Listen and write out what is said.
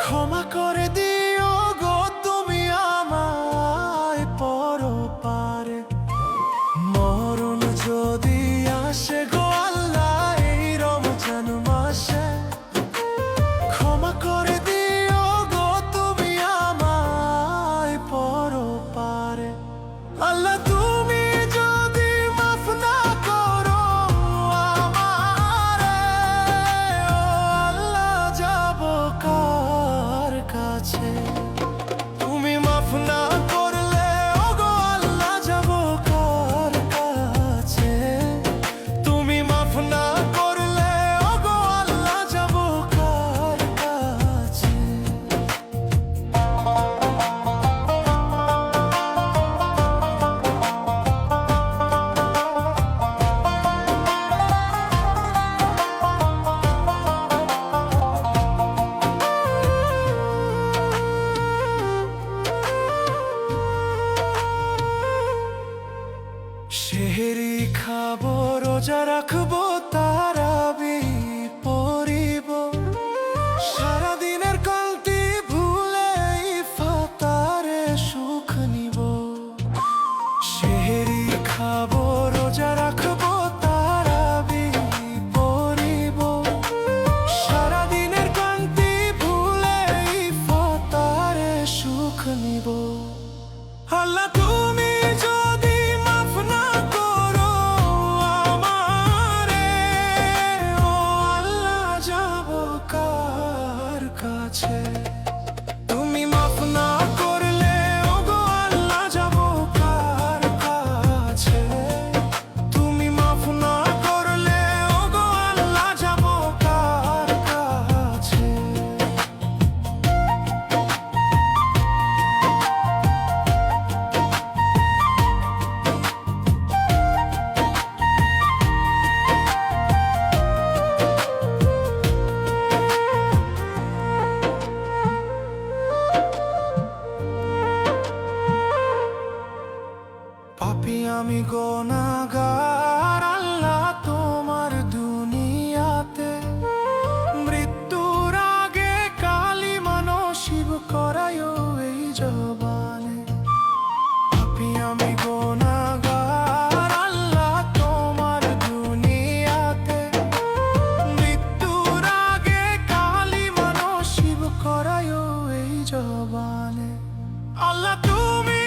ক্ষমা করে দিও গো তুমি আমায় পরপারে। মরণ যদি আসে গো আল্লাহ এই রমজান মাসে, ক্ষমা করে দিও গো তুমি আমায় পরপারে। আল্লাহ তুমি যদি মাফ না করো আমারে, ও আল্লাহ যাব কার কাছে? তুমি মাফ না করলে ও গো আল্লাহ যাব কার কাছে? তুমি মাফ না করলে ও গো আল্লাহ যাব কার কাছে? সেহরি খাবো, রোজা রাখবো, তারাবি পড়িব, সারাদিনের ক্লান্তি ভুলে ইফতারে সুখ নিব। সেহরি খাবো, রোজা রাখবো, তারাবি পড়িব, সারাদিনের ক্লান্তি ভুলে ইফতারে সুখ নিব। আল্লাহ তুমি যদি মাফ না করো আমারে, ও আল্লাহ যাব কার কাছে? তুমি মাফ না করলে ও গো আল্লাহ যাব কার কাছে? তুমি মাফ না করলে ও গো আল্লাহ যাব কার কাছে? পাপী আমি গুনাহগার আল্লাহ তোমার দুনিয়াতে, মৃত্যুর আগে কালিমা নসিব করায়ো এই জবানে। পাপী আমি গুনাহগার আল্লাহ তোমার দুনিয়াতে, মৃত্যুর আগে কালিমা নসিব করায়ো এই জবানে। আল্লাহ তুমি